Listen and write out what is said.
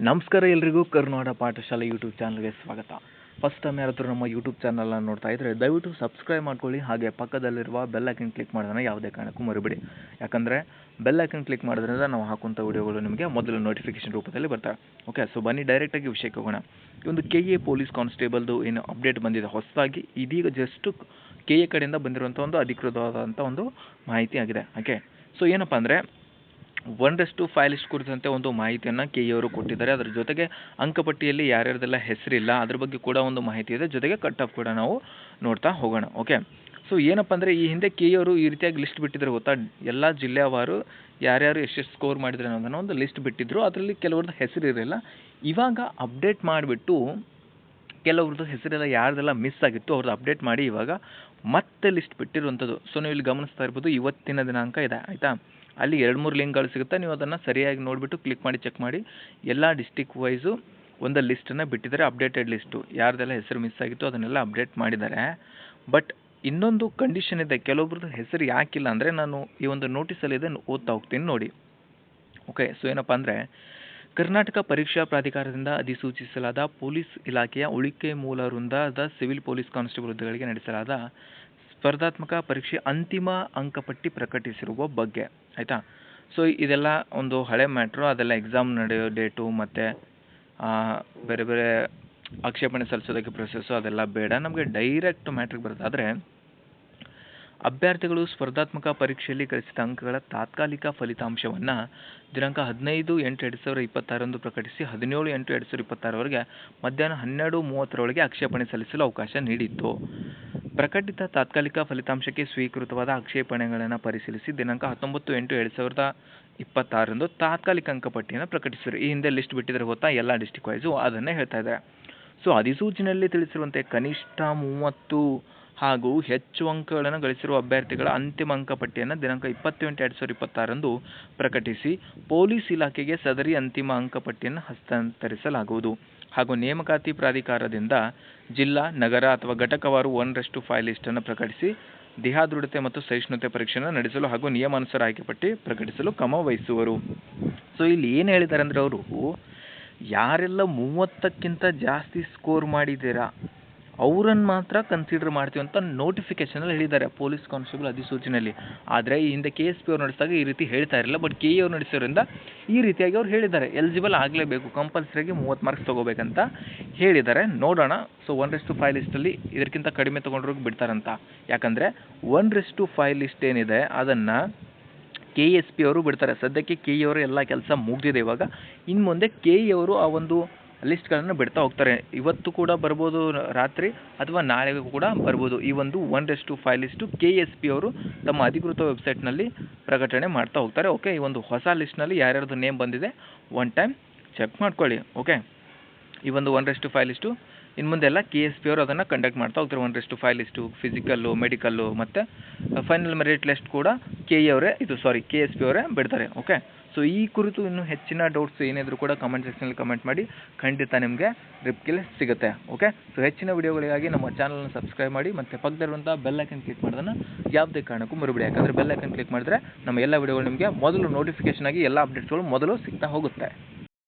ನಮಸ್ಕಾರ ಎಲ್ರಿಗೂ ಕರ್ನಾಟಕ ಪಾಠಶಾಲೆ ಯೂಟ್ಯೂಬ್ ಚಾನಲ್ಗೆ ಸ್ವಾಗತ. ಫಸ್ಟ್ ಟೈಮ್ ಯಾರಾದರೂ ನಮ್ಮ ಯೂಟ್ಯೂಬ್ ಚಾನಲ್ನ ನೋಡ್ತಾ ಇದ್ದರೆ ದಯವಿಟ್ಟು ಸಬ್ಸ್ಕ್ರೈಬ್ ಮಾಡ್ಕೊಳ್ಳಿ. ಹಾಗೆ ಪಕ್ಕದಲ್ಲಿರುವ ಬೆಲ್ ಐಕನ್ ಕ್ಲಿಕ್ ಮಾಡೋದನ್ನು ಯಾವುದೇ ಕಾರಣಕ್ಕೂ ಮರಿಬೇಡಿ. ಯಾಕಂದರೆ ಬೆಲ್ ಐಕನ್ ಕ್ಲಿಕ್ ಮಾಡೋದ್ರಿಂದ ನಾವು ಹಾಕುವಂಥ ವಿಡಿಯೋಗಳು ನಿಮಗೆ ಮೊದಲು ನೋಟಿಫಿಕೇಶನ್ ರೂಪದಲ್ಲಿ ಬರ್ತವೆ. ಓಕೆ, ಸೊ ಬನ್ನಿ ಡೈರೆಕ್ಟಾಗಿ ವಿಷಯಕ್ಕೆ ಹೋಗೋಣ. ಈ ಒಂದು KA ಪೊಲೀಸ್ ಕಾನ್ಸ್ಟೇಬಲ್ದು ಏನು ಅಪ್ಡೇಟ್ ಬಂದಿದೆ ಹೊಸದಾಗಿ, ಇದೀಗ ಜಸ್ಟ್ KA ಕಡೆಯಿಂದ ಬಂದಿರುವಂಥ ಒಂದು ಅಧಿಕೃತವಾದಂಥ ಒಂದು ಮಾಹಿತಿ ಆಗಿದೆ. ಓಕೆ, ಸೊ ಏನಪ್ಪ ಅಂದರೆ 1:5 ಲಿಸ್ಟ್ ಕುರಿತಂತೆ ಒಂದು ಮಾಹಿತಿಯನ್ನು KA ಅವರು ಕೊಟ್ಟಿದ್ದಾರೆ. ಅದರ ಜೊತೆಗೆ ಅಂಕಪಟ್ಟಿಯಲ್ಲಿ ಯಾರ್ಯಾರ್ದೆಲ್ಲ ಹೆಸರಿಲ್ಲ ಅದ್ರ ಬಗ್ಗೆ ಕೂಡ ಒಂದು ಮಾಹಿತಿ ಇದೆ. ಜೊತೆಗೆ ಕಟ್ ಆಫ್ ಕೂಡ ನಾವು ನೋಡ್ತಾ ಹೋಗೋಣ. ಓಕೆ, ಸೊ ಏನಪ್ಪ ಅಂದರೆ ಈ ಹಿಂದೆ KA ಅವರು ಈ ರೀತಿಯಾಗಿ ಲಿಸ್ಟ್ ಬಿಟ್ಟಿದ್ರು ಗೊತ್ತಾ, ಎಲ್ಲ ಜಿಲ್ಲೆಯವರು ಯಾರ್ಯಾರು ಎಷ್ಟೆಷ್ಟು ಸ್ಕೋರ್ ಮಾಡಿದ್ರೆ ಅನ್ನೋದನ್ನು ಒಂದು ಲಿಸ್ಟ್ ಬಿಟ್ಟಿದ್ರು. ಅದರಲ್ಲಿ ಕೆಲವ್ರದ್ದು ಹೆಸರು ಇರಲಿಲ್ಲ. ಇವಾಗ ಅಪ್ಡೇಟ್ ಮಾಡಿಬಿಟ್ಟು ಕೆಲವ್ರದ್ದು ಹೆಸರೆಲ್ಲ ಯಾರ್ದೆಲ್ಲ ಮಿಸ್ ಆಗಿತ್ತು ಅವ್ರದ್ದು ಅಪ್ಡೇಟ್ ಮಾಡಿ ಇವಾಗ ಮತ್ತೆ ಲಿಸ್ಟ್ ಬಿಟ್ಟಿರುವಂಥದ್ದು. ಸೊ ನೀವು ಇಲ್ಲಿ ಗಮನಿಸ್ತಾ ಇರ್ಬೋದು, ಇವತ್ತಿನ ದಿನಾಂಕ ಇದೆ ಆಯಿತಾ. ಅಲ್ಲಿ 2-3 ಲಿಂಕ್ಗಳು ಸಿಗುತ್ತೆ. ನೀವು ಅದನ್ನು ಸರಿಯಾಗಿ ನೋಡಿಬಿಟ್ಟು ಕ್ಲಿಕ್ ಮಾಡಿ ಚೆಕ್ ಮಾಡಿ. ಎಲ್ಲ ಡಿಸ್ಟಿಕ್ ವೈಸು ಒಂದು ಲಿಸ್ಟನ್ನು ಬಿಟ್ಟಿದ್ದಾರೆ, ಅಪ್ಡೇಟೆಡ್ ಲಿಸ್ಟು. ಯಾರ್ದೆಲ್ಲ ಹೆಸರು ಮಿಸ್ ಆಗಿತ್ತು ಅದನ್ನೆಲ್ಲ ಅಪ್ಡೇಟ್ ಮಾಡಿದ್ದಾರೆ. ಬಟ್ ಇನ್ನೊಂದು ಕಂಡೀಷನ್ ಇದೆ, ಕೆಲವೊಬ್ರದ್ದು ಹೆಸರು ಯಾಕಿಲ್ಲ ಅಂದರೆ ನಾನು ಈ ಒಂದು ನೋಟಿಸಲ್ಲಿದೆ ಓದ್ತಾ ಹೋಗ್ತೀನಿ ನೋಡಿ. ಓಕೆ, ಸೊ ಏನಪ್ಪ ಅಂದರೆ ಕರ್ನಾಟಕ ಪರೀಕ್ಷಾ ಪ್ರಾಧಿಕಾರದಿಂದ ಅಧಿಸೂಚಿಸಲಾದ ಪೊಲೀಸ್ ಇಲಾಖೆಯ ಉಳಿಕೆ ಮೂಲ ವೃಂದದ ಸಿವಿಲ್ ಪೊಲೀಸ್ ಕಾನ್ಸ್ಟೇಬಲ್ ಹುದ್ದೆಗಳಿಗೆ ನಡೆಸಲಾದ ಸ್ಪರ್ಧಾತ್ಮಕ ಪರೀಕ್ಷೆ ಅಂತಿಮ ಅಂಕಪಟ್ಟಿ ಪ್ರಕಟಿಸಿರುವ ಬಗ್ಗೆ ಆಯಿತಾ. ಸೊ ಇದೆಲ್ಲ ಒಂದು ಹಳೆ ಮ್ಯಾಟ್ರು, ಅದೆಲ್ಲ ಎಕ್ಸಾಮ್ ನಡೆಯೋ ಡೇಟು ಮತ್ತು ಬೇರೆ ಬೇರೆ ಆಕ್ಷೇಪಣೆ ಸಲ್ಲಿಸೋದಕ್ಕೆ ಪ್ರೊಸೆಸ್ಸು ಅದೆಲ್ಲ ಬೇಡ. ನಮಗೆ ಡೈರೆಕ್ಟ್ ಮ್ಯಾಟ್ರಿಗೆ ಬರುತ್ತೆ. ಆದರೆ ಅಭ್ಯರ್ಥಿಗಳು ಸ್ಪರ್ಧಾತ್ಮಕ ಪರೀಕ್ಷೆಯಲ್ಲಿ ಗಳಿಸಿದ ಅಂಕಗಳ ತಾತ್ಕಾಲಿಕ ಫಲಿತಾಂಶವನ್ನು ದಿನಾಂಕ 15/8/2026 ಪ್ರಕಟಿಸಿ 17/8/2026 ಮಧ್ಯಾಹ್ನ 12:30 ಆಕ್ಷೇಪಣೆ ಸಲ್ಲಿಸಲು ಅವಕಾಶ ನೀಡಿತ್ತು. ಪ್ರಕಟಿತ ತಾತ್ಕಾಲಿಕ ಫಲಿತಾಂಶಕ್ಕೆ ಸ್ವೀಕೃತವಾದ ಆಕ್ಷೇಪಣೆಗಳನ್ನು ಪರಿಶೀಲಿಸಿ ದಿನಾಂಕ 19/8/2026 ತಾತ್ಕಾಲಿಕ ಅಂಕಪಟ್ಟಿಯನ್ನು ಪ್ರಕಟಿಸಿದರು. ಈ ಹಿಂದೆ ಲಿಸ್ಟ್ ಬಿಟ್ಟಿದ್ರೆ ಗೊತ್ತಾ, ಎಲ್ಲ ಡಿಸ್ಟಿಕ್ ವೈಸು ಅದನ್ನೇ ಹೇಳ್ತಾ ಇದ್ದಾರೆ. ಸೊ ಅಧಿಸೂಚನೆಯಲ್ಲಿ ತಿಳಿಸಿರುವಂತೆ ಕನಿಷ್ಠ 30 ಹಾಗೂ ಹೆಚ್ಚು ಅಂಕಗಳನ್ನು ಗಳಿಸಿರುವ ಅಭ್ಯರ್ಥಿಗಳ ಅಂತಿಮ ಅಂಕಪಟ್ಟಿಯನ್ನು ದಿನಾಂಕ 20/8/2026 ಪ್ರಕಟಿಸಿ ಪೊಲೀಸ್ ಇಲಾಖೆಗೆ ಸದರಿ ಅಂತಿಮ ಅಂಕಪಟ್ಟಿಯನ್ನು ಹಸ್ತಾಂತರಿಸಲಾಗುವುದು. ಹಾಗೂ ನೇಮಕಾತಿ ಪ್ರಾಧಿಕಾರದಿಂದ ಜಿಲ್ಲಾ, ನಗರ ಅಥವಾ ಘಟಕವಾರು 1:5 ಲಿಸ್ಟನ್ನು ಪ್ರಕಟಿಸಿ ದೇಹ ದೃಢತೆ ಮತ್ತು ಸಹಿಷ್ಣುತೆ ಪರೀಕ್ಷೆಯನ್ನು ನಡೆಸಲು ಹಾಗೂ ನಿಯಮಾನುಸಾರ ಆಯ್ಕೆ ಪಟ್ಟಿ ಪ್ರಕಟಿಸಲು ಕ್ರಮ ವಹಿಸುವರು. ಸೊ ಇಲ್ಲಿ ಏನು ಹೇಳಿದ್ದಾರೆ ಅಂದರೆ ಅವರು ಯಾರೆಲ್ಲ 30ಕ್ಕಿಂತ ಜಾಸ್ತಿ ಸ್ಕೋರ್ ಮಾಡಿದ್ದೀರಾ ಅವರನ್ನು ಮಾತ್ರ ಕನ್ಸಿಡರ್ ಮಾಡ್ತೀವಿ ಅಂತ ನೋಟಿಫಿಕೇಷನಲ್ಲಿ ಹೇಳಿದ್ದಾರೆ ಪೊಲೀಸ್ ಕಾನ್ಸ್ಟೇಬಲ್ ಅಧಿಸೂಚನೆಯಲ್ಲಿ. ಆದರೆ ಈ ಹಿಂದೆ KSP ಅವ್ರು ನಡೆಸಿದಾಗ ಈ ರೀತಿ ಹೇಳ್ತಾ ಇರಲಿಲ್ಲ. ಬಟ್ KA ಅವ್ರು ನಡೆಸೋದ್ರಿಂದ ಈ ರೀತಿಯಾಗಿ ಅವ್ರು ಹೇಳಿದ್ದಾರೆ, ಎಲಿಜಿಬಲ್ ಆಗಲೇಬೇಕು, ಕಂಪಲ್ಸರಿಯಾಗಿ 30 ಮಾರ್ಕ್ಸ್ ತೊಗೋಬೇಕಂತ ಹೇಳಿದ್ದಾರೆ. ನೋಡೋಣ. ಸೊ 1:5 ಲಿಸ್ಟಲ್ಲಿ ಇದಕ್ಕಿಂತ ಕಡಿಮೆ ತೊಗೊಂಡ್ರಿಗೆ ಬಿಡ್ತಾರಂತ. ಯಾಕಂದರೆ 1:5 ಲಿಸ್ಟ್ ಏನಿದೆ ಅದನ್ನು KSP ಅವರು ಬಿಡ್ತಾರೆ. ಸದ್ಯಕ್ಕೆ KA ಅವರು ಎಲ್ಲ ಕೆಲಸ ಮುಗಿದಿದೆ. ಇವಾಗ ಇನ್ನು ಮುಂದೆ KA ಅವರು ಆ ಒಂದು ಲಿಸ್ಟ್ಗಳನ್ನು ಬಿಡ್ತಾ ಹೋಗ್ತಾರೆ. ಇವತ್ತು ಕೂಡ ಬರ್ಬೋದು ರಾತ್ರಿ ಅಥವಾ ನಾಳೆಗೂ ಕೂಡ ಬರ್ಬೋದು. ಈ ಒಂದು 1:5 ಲಿಸ್ಟು KSP ಅವರು ತಮ್ಮ ಅಧಿಕೃತ ವೆಬ್ಸೈಟ್ನಲ್ಲಿ ಪ್ರಕಟಣೆ ಮಾಡ್ತಾ ಹೋಗ್ತಾರೆ. ಓಕೆ, ಈ ಒಂದು ಹೊಸ ಲಿಸ್ಟ್ನಲ್ಲಿ ಯಾರ್ಯಾರ್ದು ನೇಮ್ ಬಂದಿದೆ ಒನ್ ಟೈಮ್ ಚೆಕ್ ಮಾಡ್ಕೊಳ್ಳಿ. ಓಕೆ, ಈ ಒಂದು 1:5 ಲಿಸ್ಟು ಇನ್ನು ಮುಂದೆಲ್ಲ KSP ಅವರು ಅದನ್ನು ಕಂಡಕ್ಟ್ ಮಾಡ್ತಾ ಹೋಗ್ತಾರೆ. 1:5 ಲಿಸ್ಟು ಫಿಸಿಕಲ್ಲು, ಮೆಡಿಕಲ್ಲು ಮತ್ತು ಫೈನಲ್ ಮೆರಿಟ್ ಲಿಸ್ಟ್ ಕೂಡ KSP ಅವರೇ ಬಿಡ್ತಾರೆ. ಓಕೆ, ಸೊ ಈ ಕುರಿತು ಇನ್ನೂ ಹೆಚ್ಚಿನ ಡೌಟ್ಸ್ ಏನಿದ್ರು ಕೂಡ ಕಮೆಂಟ್ ಸೆಕ್ಷನಲ್ಲಿ ಕಮೆಂಟ್ ಮಾಡಿ, ಖಂಡಿತ ನಿಮಗೆ ರಿಪ್ಲೈ ಸಿಗುತ್ತೆ. ಓಕೆ, ಸೊ ಹೆಚ್ಚಿನ ವಿಡಿಯೋಗಳಿಗಾಗಿ ನಮ್ಮ ಚಾನಲ್ನ ಸಬ್ಸ್ಕ್ರೈಬ್ ಮಾಡಿ ಮತ್ತು ಪಕ್ಕದಲ್ಲಿರುವಂಥ ಬೆಲ್ ಐಕನ್ ಕ್ಲಿಕ್ ಮಾಡೋದನ್ನು ಯಾವುದೇ ಕಾರಣಕ್ಕೂ ಮರಿಬೇಡಿ. ಯಾಕಂದರೆ ಬೆಲ್ ಐಕನ್ ಕ್ಲಿಕ್ ಮಾಡಿದ್ರೆ ನಮ್ಮ ಎಲ್ಲ ವಿಡಿಯೋಗಳು ನಿಮಗೆ ಮೊದಲು ನೋಟಿಫಿಕೇಷನ್ ಆಗಿ ಎಲ್ಲ ಅಪ್ಡೇಟ್ಸ್ಗಳು ಮೊದಲು ಸಿಗ್ತಾ ಹೋಗುತ್ತೆ.